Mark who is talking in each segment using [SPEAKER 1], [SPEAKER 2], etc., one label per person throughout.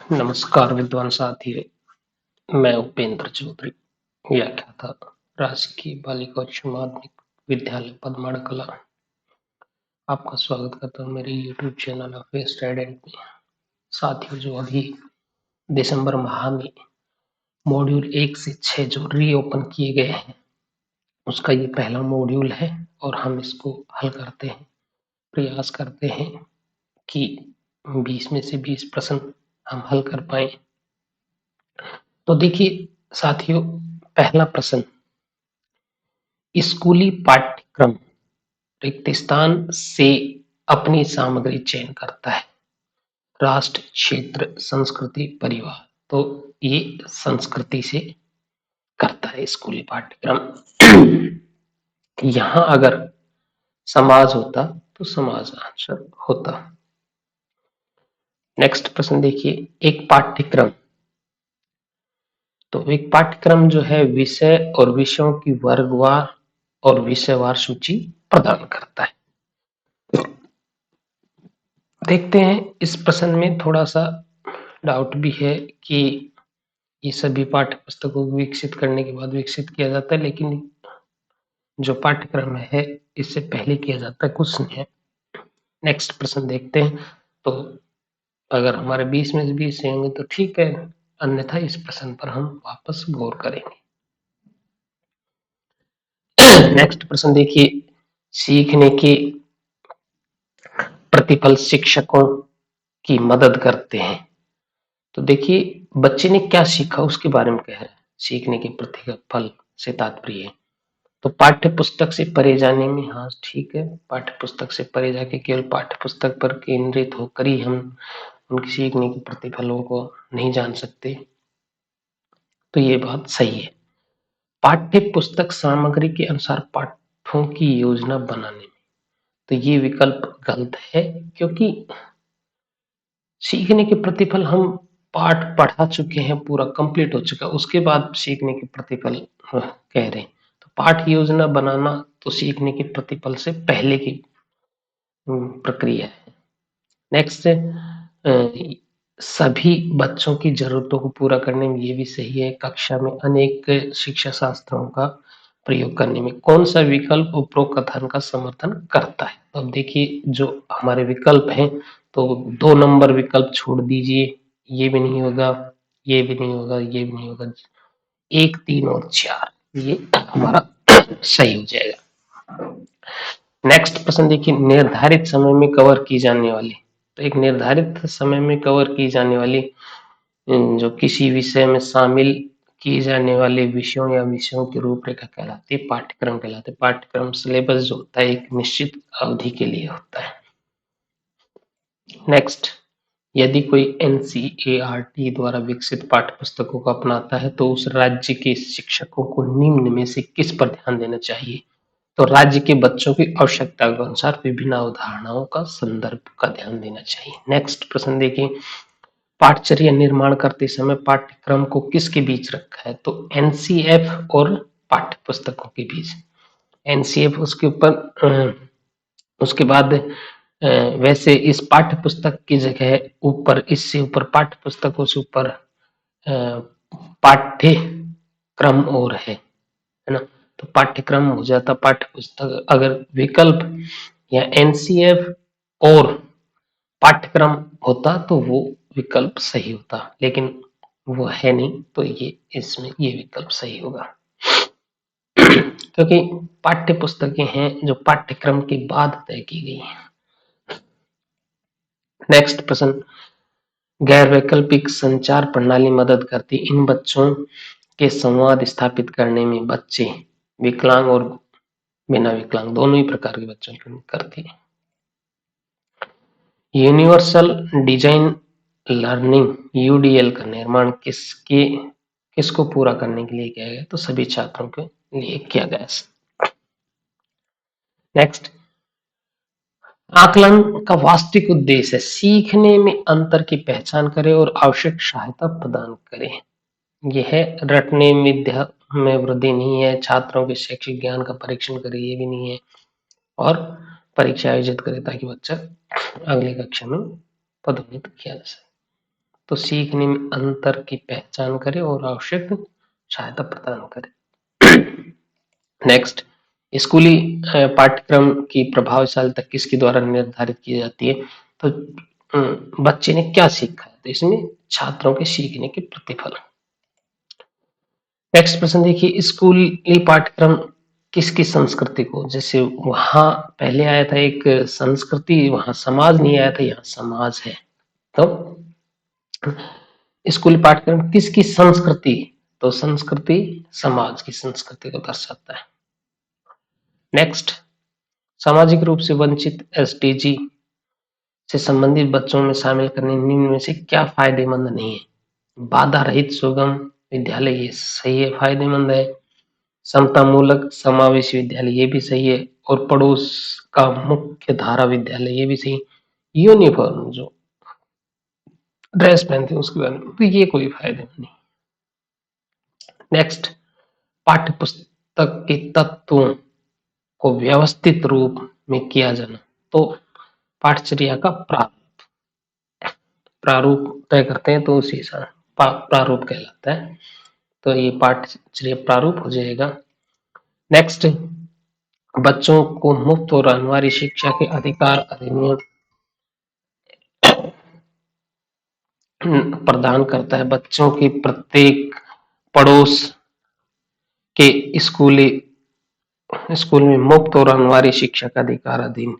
[SPEAKER 1] नमस्कार विद्वान साथी, मैं उपेंद्र चौधरी, व्याख्याता, राजकीय बालिका उच्च माध्यमिक विद्यालय पदमाड़ कला। आपका स्वागत करता हूँ मेरे यूट्यूब चैनल ऑफ स्टूडेंट में। साथियों, जो अभी दिसंबर माह में मॉड्यूल 1 से 6 जो रीओपन किए गए हैं, उसका ये पहला मॉड्यूल है और हम इसको हल करते हैं। प्रयास करते हैं कि 20 में से 20 प्रश्न हम हल कर पाए। तो देखिए साथियों, पहला प्रश्न, स्कूली पाठ्यक्रम रिक्त स्थान से अपनी सामग्री चयन करता है। राष्ट्र, क्षेत्र, संस्कृति, परिवार। तो ये संस्कृति से करता है स्कूली पाठ्यक्रम। यहां अगर समाज होता तो समाज आंसर होता। नेक्स्ट प्रश्न देखिए, एक पाठ्यक्रम, तो एक पाठ्यक्रम जो है विषय और विषयों की वर्गवार और विषयवार सूची प्रदान करता है। देखते हैं, इस प्रश्न में थोड़ा सा डाउट भी है कि ये सभी पाठ्य पुस्तकों को विकसित करने के बाद विकसित किया जाता है, लेकिन जो पाठ्यक्रम है इससे पहले किया जाता है, कुछ नहीं है। नेक्स्ट प्रश्न देखते हैं, तो अगर हमारे 20 में से 20 होंगे तो ठीक है, अन्यथा इस प्रश्न पर हम वापस गौर करेंगे। नेक्स्ट प्रश्न देखिए, सीखने के प्रतिफल शिक्षकों की मदद करते हैं। तो देखिए, बच्चे ने क्या सीखा उसके बारे में कह रहा है। सीखने के प्रतिफल से तात्पर्य है तो पाठ्य पुस्तक से परे जाने में, हाँ ठीक है, पाठ्य पुस्तक से परे जाके केवल पाठ्य पुस्तक पर केंद्रित होकर ही हम उनकी सीखने के प्रतिफलों को नहीं जान सकते, तो ये बात सही है। पाठ्य पुस्तक सामग्री के अनुसार पाठों की योजना बनाने में, तो ये विकल्प गलत है, क्योंकि सीखने के प्रतिफल हम पाठ पढ़ा चुके हैं, पूरा कंप्लीट हो चुका, उसके बाद सीखने के प्रतिफल कह रहे हैं। तो पाठ योजना बनाना तो सीखने के प्रतिफल से पहले की प्रक्रिया है। नेक्स्ट, सभी बच्चों की जरूरतों को पूरा करने में, ये भी सही है। कक्षा में अनेक शिक्षा शास्त्रों का प्रयोग करने में कौन सा विकल्प उपरोक्त कथन का समर्थन करता है। तो अब देखिए, जो हमारे विकल्प हैं, तो 2 नंबर विकल्प छोड़ दीजिए, ये भी नहीं होगा, ये भी नहीं होगा, ये भी नहीं होगा। 1, 3 और 4 ये हमारा सही हो जाएगा। नेक्स्ट प्रश्न देखिए, निर्धारित समय में कवर की जाने वाली, तो एक निर्धारित समय में कवर की जाने वाली जो किसी विषय में शामिल किए जाने वाले विषयों या विषयों की रूपरेखा कहलाती है, पाठ्यक्रम कहलाते हैं। पाठ्यक्रम सिलेबस जो होता है एक निश्चित अवधि के लिए होता है। नेक्स्ट, यदि कोई एनसीईआरटी द्वारा विकसित पाठ्य पुस्तकों को अपनाता है तो उस राज्य के शिक्षकों को निम्न में से किस पर ध्यान देना चाहिए। तो राज्य के बच्चों की आवश्यकता के अनुसार विभिन्न अवधारणाओं का संदर्भ का ध्यान देना चाहिए। नेक्स्ट प्रश्न देखिए, पाठचर्या निर्माण करते समय पाठ्यक्रम को किसके बीच रखा है। तो एनसीएफ और पाठ्य पुस्तकों के बीच। एनसीएफ उसके ऊपर, उसके बाद वैसे इस पाठ्य पुस्तक की जगह ऊपर, इससे ऊपर पाठ्य पुस्तकों से ऊपर पाठ्यक्रम और है ना, तो पाठ्यक्रम हो जाता पाठ्य पुस्तक। अगर विकल्प या एनसीएफ और पाठ्यक्रम होता तो वो विकल्प सही होता, लेकिन वो है नहीं, तो ये इसमें ये विकल्प सही होगा। क्योंकि पाठ्य पुस्तकें हैं जो पाठ्यक्रम के बाद तय की गई हैं। नेक्स्ट प्रश्न, गैर वैकल्पिक संचार प्रणाली मदद करती इन बच्चों के संवाद स्थापित करने में। बच्चे विकलांग और बिना विकलांग दोनों ही प्रकार के बच्चों की करती है। यूनिवर्सल डिजाइन लर्निंग यूडीएल का निर्माण किसको पूरा करने के लिए किया गया, तो सभी छात्रों के लिए किया गया। नेक्स्ट, आकलन का वास्तविक उद्देश्य है सीखने में अंतर की पहचान करे और आवश्यक सहायता प्रदान करे। यह रटने विद्या में वृद्धि नहीं है, छात्रों के शैक्षिक ज्ञान का परीक्षण करे, ये भी नहीं है, और परीक्षा आयोजित करे ताकि बच्चा अगली कक्षा में पदोन्नत किया जा सके। तो सीखने में अंतर की पहचान करे और आवश्यक सहायता प्रदान करे। नेक्स्ट, स्कूली पाठ्यक्रम की प्रभावशीलता किसके द्वारा निर्धारित की जाती है? तो बच्चे ने क्या सीखा है, तो इसमें छात्रों के सीखने के प्रतिफल। नेक्स्ट प्रश्न देखिए, स्कूली पाठ्यक्रम किसकी संस्कृति को, जैसे वहां पहले आया था एक संस्कृति, वहां समाज नहीं आया था, यहाँ समाज है। तो स्कूली पाठ्यक्रम किसकी संस्कृति, तो संस्कृति समाज की संस्कृति को दर्शाता है। नेक्स्ट, सामाजिक रूप से वंचित एसडीजी से संबंधित बच्चों में शामिल करने निम्न में से क्या फायदेमंद नहीं है? बाधा रहित सुगम विद्यालय, ये सही है, फायदेमंद है। समतामूलक समावेशी विद्यालय, ये भी सही है। और पड़ोस का मुख्य धारा विद्यालय, ये भी सही। यूनिफॉर्म जो ड्रेस पहनते हैं उसके बारे में, तो ये कोई फायदेमंद नहीं। नेक्स्ट, पाठ्य पुस्तक के तत्वों को व्यवस्थित रूप में किया जाना, तो पाठचर्या का प्रारूप तय करते हैं, तो उसी हिसाब प्रारूप कहलाता है। तो ये पाठचर्या प्रारूप हो जाएगा। नेक्स्ट, बच्चों को मुफ्त और अनिवार्य शिक्षा के अधिकार अधिनियम प्रदान करता है। बच्चों की प्रत्येक पड़ोस के स्कूल में मुफ्त और अनिवार्य शिक्षा का अधिकार अधीन।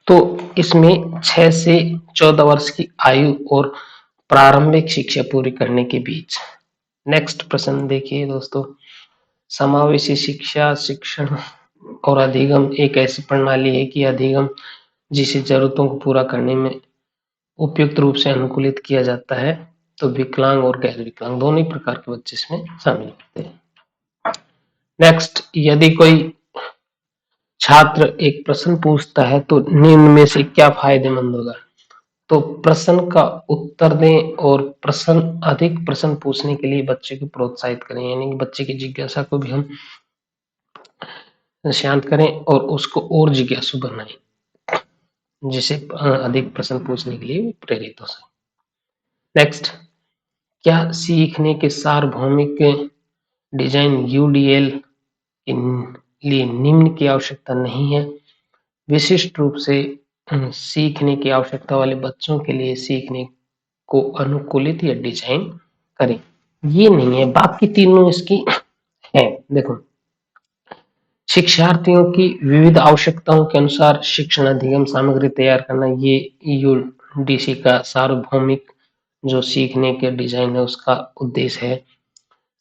[SPEAKER 1] तो इसमें 6 से 14 वर्ष की आयु और प्रारंभिक शिक्षा पूरी करने के बीच। नेक्स्ट प्रश्न देखिए दोस्तों, समावेशी शिक्षा शिक्षण और अधिगम एक ऐसी प्रणाली है कि अधिगम जिसे जरूरतों को पूरा करने में उपयुक्त रूप से अनुकूलित किया जाता है। तो विकलांग और गैर विकलांग दोनों ही प्रकार के बच्चे इसमें शामिल होते हैं। नेक्स्ट, यदि कोई छात्र एक प्रश्न पूछता है तो निम्न में से क्या फायदेमंद होगा? तो प्रश्न का उत्तर दें और अधिक प्रश्न पूछने के लिए बच्चे को प्रोत्साहित करें, यानी कि बच्चे की जिज्ञासा को भी हम शांत करें और उसको और जिज्ञासु बनाएं, जिसे अधिक प्रश्न पूछने के लिए प्रेरित हो सके। नेक्स्ट, क्या सीखने के सार्वभौमिक डिजाइन यूडीएल के लिए निम्न की आवश्यकता नहीं है? विशिष्ट रूप से सीखने की आवश्यकता वाले बच्चों के लिए सीखने को अनुकूलित या डिजाइन करें, ये नहीं है, बाकी तीनों इसकी है। देखो, शिक्षार्थियों की विविध आवश्यकताओं के अनुसार शिक्षण अधिगम सामग्री तैयार करना, ये यूडीसी का सार्वभौमिक जो सीखने के डिजाइन है उसका उद्देश्य है।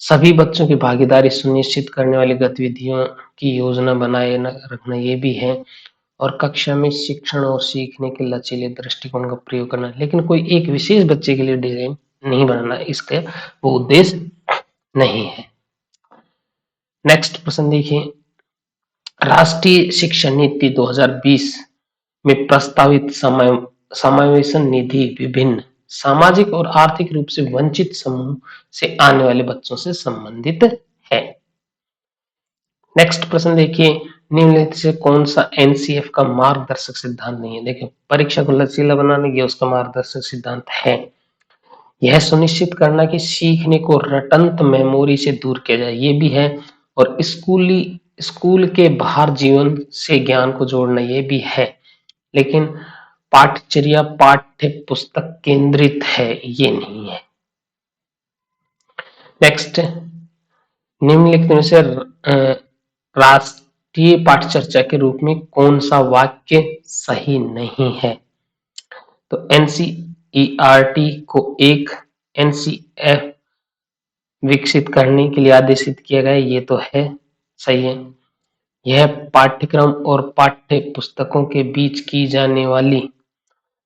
[SPEAKER 1] सभी बच्चों की भागीदारी सुनिश्चित करने वाली गतिविधियों की योजना बनाए रखना, ये भी है। और कक्षा में शिक्षण और सीखने के लचीले दृष्टिकोण का प्रयोग करना, लेकिन कोई एक विशेष बच्चे के लिए डिजाइन नहीं बनाना, इसका वो उद्देश्य नहीं है। नेक्स्ट प्रश्न देखिए, राष्ट्रीय शिक्षा नीति 2020 में प्रस्तावित समावेशन निधि विभिन्न सामाजिक और आर्थिक रूप से वंचित समूह से आने वाले बच्चों से संबंधित है। नेक्स्ट प्रश्न देखिए, निम्नलिखित से कौन सा एनसीएफ का मार्गदर्शक सिद्धांत नहीं है? देखिए, परीक्षा को लचीला बनाने की उसका मार्गदर्शक सिद्धांत है, यह सुनिश्चित करना कि सीखने को रटंत मेमोरी से दूर किया जाए, ये भी है। और स्कूल के बाहर जीवन से ज्ञान को जोड़ना, ये भी है। लेकिन पाठ्यचर्या पाठ्य पुस्तक केंद्रित है, ये नहीं है। नेक्स्ट, निम्नलिखित में से राष्ट्रीय पाठ्यचर्या के रूप में कौन सा वाक्य सही नहीं है? तो एनसीईआरटी को एक एनसीएफ विकसित करने के लिए आदेशित किया गया, ये तो है, सही है। यह पाठ्यक्रम और पाठ्य पुस्तकों के बीच की जाने वाली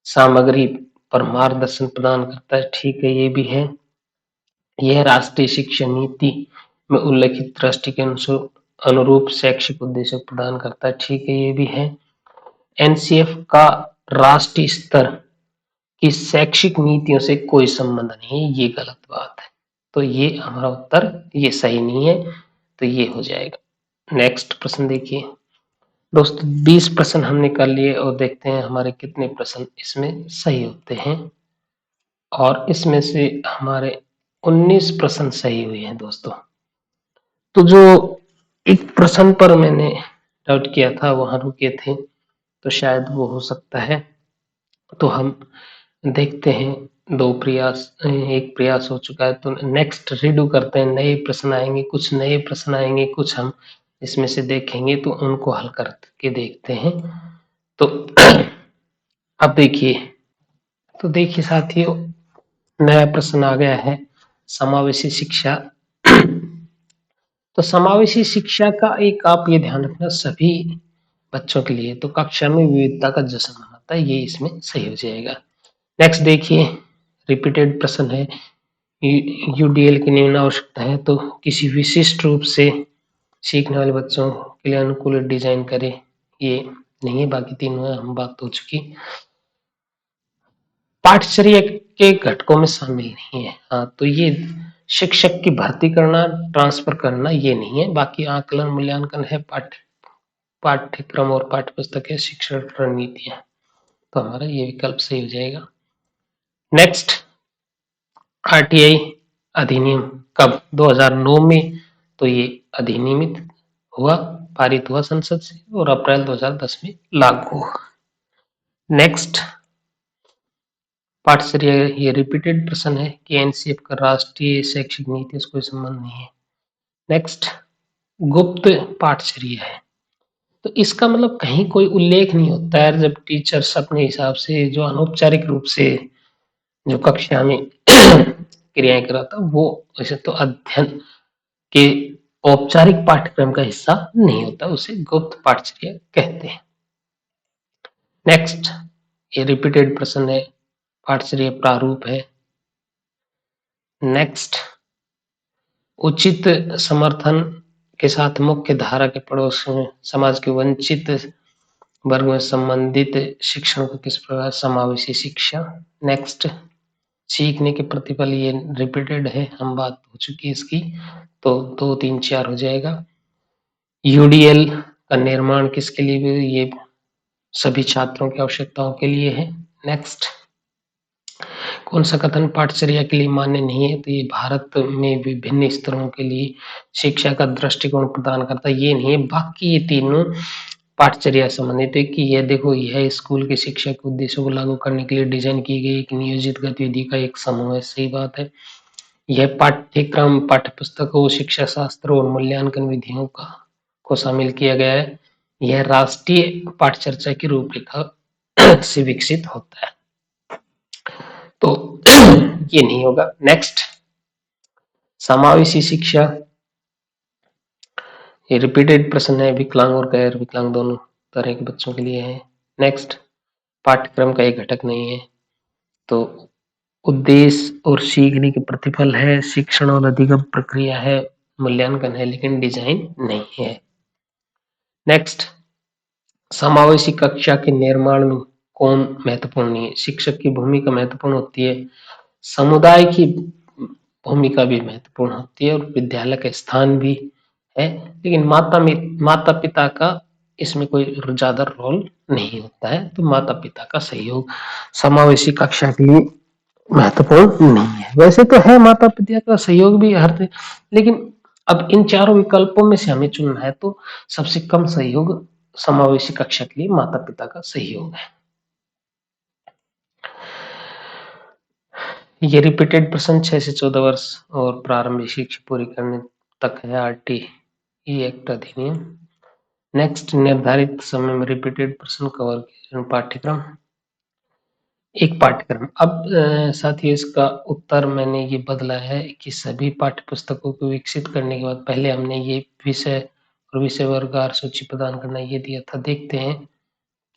[SPEAKER 1] सामग्री पर मार्गदर्शन प्रदान करता है, ठीक है, ये भी है। यह राष्ट्रीय शिक्षा नीति में उल्लेखित दृष्टि के अनुरूप शैक्षिक उद्देश्य प्रदान करता है, ठीक है, ये भी है। एनसीएफ का राष्ट्रीय स्तर की शैक्षिक नीतियों से कोई संबंध नहीं है, ये गलत बात है। तो ये हमारा उत्तर ये सही नहीं है, तो ये हो जाएगा। नेक्स्ट प्रश्न देखिए, दोस्तों 20 प्रश्न हमने कर लिए और देखते हैं हमारे कितने प्रश्न इसमें सही होते हैं। और इसमें से हमारे 19 प्रश्न सही हुए हैं दोस्तों। तो जो एक प्रश्न पर मैंने डाउट किया था वहां रुके थे, तो शायद वो हो सकता है। तो हम देखते हैं, दो प्रयास, एक प्रयास हो चुका है, तो नेक्स्ट रीडू करते हैं। नए प्रश्न आएंगे, कुछ नए प्रश्न आएंगे, कुछ हम इसमें से देखेंगे तो उनको हल करके देखते हैं। तो अब देखिए, तो देखिए साथियों, नया प्रश्न आ गया है, समावेशी शिक्षा। तो समावेशी शिक्षा का एक आप ये ध्यान रखना सभी बच्चों के लिए, तो कक्षा में विविधता का जश्न मनाता है, ये इसमें सही हो जाएगा। नेक्स्ट देखिए, रिपीटेड प्रश्न है, यूडीएल की निम्न आवश्यकता है, तो किसी विशिष्ट रूप से सीखने वाले बच्चों के लिए अनुकूल डिजाइन करें, ये नहीं है, बाकी तीनों हम बात हो चुकी। पाठचर्या के घटकों में शामिल नहीं है, हाँ, तो ये शिक्षक की भर्ती करना, ट्रांसफर करना ये नहीं है। बाकी आकलन मूल्यांकन है, पाठ्यक्रम और पाठ्य पुस्तक है, शिक्षण रणनीतियां, तो हमारा ये विकल्प सही हो जाएगा। नेक्स्ट, आरटीआई अधिनियम कब? 2009 में तो ये अधिनियमित हुआ, पारित हुआ संसद से, और अप्रैल 2010 में लागू हुआ। नेक्स्ट, पाठचर्या, ये रिपीटेड प्रश्न है कि एनसीएफ का राष्ट्रीय शैक्षिक नीति से कोई संबंध नहीं है। नेक्स्ट, गुप्त पाठचर्या है, तो इसका मतलब कहीं कोई उल्लेख नहीं होता है जब टीचर्स अपने हिसाब से जो अनौपचारिक रूप से जो कक्षा में क्रियाएं कराता, वो वैसे तो अध्ययन के औपचारिक पाठ्यक्रम का हिस्सा नहीं होता, उसे गुप्त पाठचर्या कहते हैं। नेक्स्ट, ये रिपीटेड प्रश्न है, पाठचर्या प्रारूप है। नेक्स्ट, उचित समर्थन के साथ मुख्य धारा के पड़ोस में समाज के वंचित वर्ग में संबंधित शिक्षण को किस प्रकार समावेशी शिक्षा। नेक्स्ट, सीखने के प्रतिफल, ये रिपीटेड है, हम बात हो चुकी है इसकी, तो 2, 3, 4 हो जाएगा। यूडीएल का निर्माण किसके लिए भी, ये सभी छात्रों की आवश्यकताओं के लिए है। नेक्स्ट, कौन सा कथन पाठचर्या के लिए मान्य नहीं है, तो ये भारत में विभिन्न स्तरों के लिए शिक्षा का दृष्टिकोण प्रदान करता है, ये नहीं है। बाकी ये तीनों पाठचर्या संबंधित है कि यह देखो, यह स्कूल के शिक्षा के उद्देश्यों को लागू करने के लिए डिजाइन की गई एक नियोजित गतिविधि का एक समूह है, सही बात है। यह पाठ्यक्रम, पाठ्यपुस्तकों, शिक्षा शास्त्र और मूल्यांकन विधियों का को शामिल किया गया है। यह राष्ट्रीय पाठचर्या की रूपरेखा से विकसित होता है, तो ये नहीं होगा। नेक्स्ट, समावेशी शिक्षा, ये रिपीटेड प्रश्न है, विकलांग और गैर विकलांग दोनों तरह के बच्चों के लिए है। नेक्स्ट, पाठ्यक्रम का एक घटक नहीं है, तो उद्देश्य और सीखने के प्रतिफल है, शिक्षण और अधिगम प्रक्रिया है, मूल्यांकन है, लेकिन डिजाइन नहीं है। नेक्स्ट, समावेशी कक्षा के निर्माण में कौन महत्वपूर्ण नहीं है, शिक्षक की भूमिका महत्वपूर्ण होती है, समुदाय की भूमिका भी महत्वपूर्ण होती है, और विद्यालय का स्थान भी है, लेकिन माता पिता का इसमें कोई ज्यादा रोल नहीं होता है, तो माता पिता का सहयोग समावेशी कक्षा के लिए महत्वपूर्ण नहीं है। वैसे तो है माता पिता का सहयोग भी हर, लेकिन अब इन चारों विकल्पों में से हमें चुनना है, तो सबसे कम सहयोग समावेशी कक्षा के लिए माता पिता का सहयोग है। ये रिपीटेड प्रश्न 6 से 14 वर्ष और प्रारंभिक शिक्षा पूरी करने तक है, आरटी ई एक्ट अधिनियम। नेक्स्ट, निर्धारित समय में रिपीटेड प्रश्न कवर किए पाठ्यक्रम, एक पाठ्यक्रम। अब साथियों, इसका उत्तर मैंने ये बदला है कि सभी पाठ्य पुस्तकों को विकसित करने के बाद पहले हमने ये विषय और विषय वर्ग सूची प्रदान करना ये दिया था। देखते हैं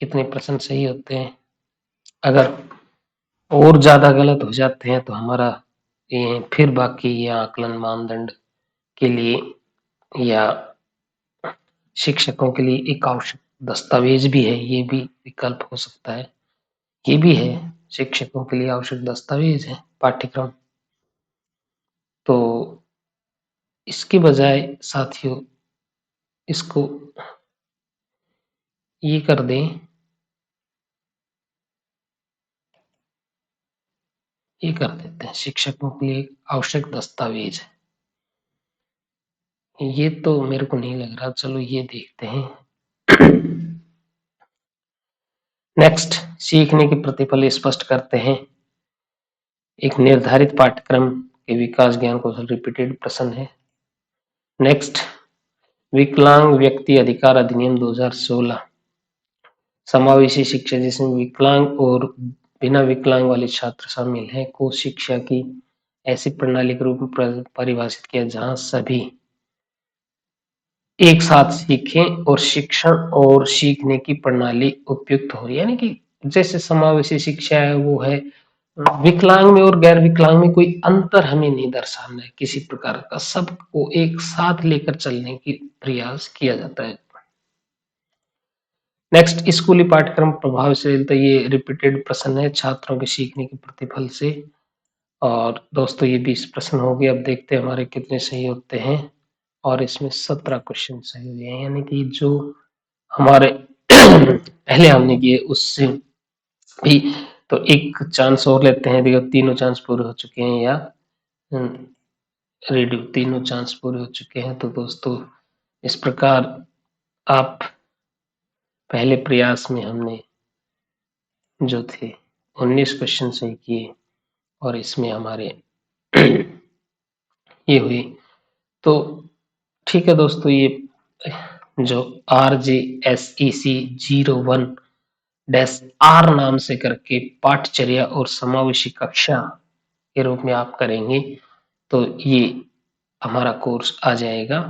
[SPEAKER 1] कितने प्रश्न सही होते हैं। अगर और ज्यादा गलत हो जाते हैं तो हमारा ये फिर बाकी ये आकलन मानदंड के लिए या शिक्षकों के लिए एक आवश्यक दस्तावेज भी है, ये भी विकल्प हो सकता है। ये भी है, शिक्षकों के लिए आवश्यक दस्तावेज है पाठ्यक्रम। तो इसके बजाय साथियों, इसको ये कर दें, ये कर देते हैं, शिक्षकों के लिए आवश्यक दस्तावेज। ये तो मेरे को नहीं लग रहा, चलो ये देखते हैं। नेक्स्ट, सीखने के प्रतिफल स्पष्ट करते हैं। एक निर्धारित पाठ्यक्रम के विकास ज्ञान कौशल रिपीटेड प्रश्न है। नेक्स्ट, विकलांग व्यक्ति अधिकार अधिनियम 2016 समावेशी शिक्षा जिसमें विकलांग और बिना विकलांग वाले छात्र शामिल हैं को शिक्षा की ऐसी प्रणाली के रूप में परिभाषित किया जहां सभी एक साथ सीखें और शिक्षण और सीखने की प्रणाली उपयुक्त हो, यानी कि जैसे समावेशी शिक्षा है वो है विकलांग में और गैर विकलांग में कोई अंतर हमें नहीं दर्शाना है किसी प्रकार का, सबको एक साथ लेकर चलने की प्रयास किया जाता है। नेक्स्ट, स्कूली पाठ्यक्रम प्रभावशीलता, ये रिपीटेड प्रश्न है छात्रों के सीखने के प्रतिफल से। और दोस्तों ये 20 प्रश्न हो गए, अब देखते हैं हमारे कितने सही होते हैं। और इसमें 17 क्वेश्चन सही हुए हैं, यानी कि जो हमारे पहले हमने किए उससे भी। तो एक चांस और लेते हैं, देखो तीनों चांस पूरे हो चुके हैं या रेडियो, तीनों चांस पूरे हो चुके हैं। तो दोस्तों इस प्रकार आप पहले प्रयास में हमने जो थे 19 क्वेश्चन सही किए और इसमें हमारे ये हुई। तो ठीक है दोस्तों, ये जो RJSEC01-R नाम से करके पाठचर्या और समावेशी कक्षा के रूप में आप करेंगे तो ये हमारा कोर्स आ जाएगा।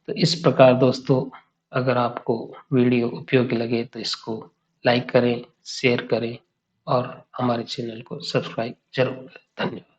[SPEAKER 1] तो इस प्रकार दोस्तों, अगर आपको वीडियो उपयोगी लगे तो इसको लाइक करें, शेयर करें और हमारे चैनल को सब्सक्राइब जरूर करें। धन्यवाद।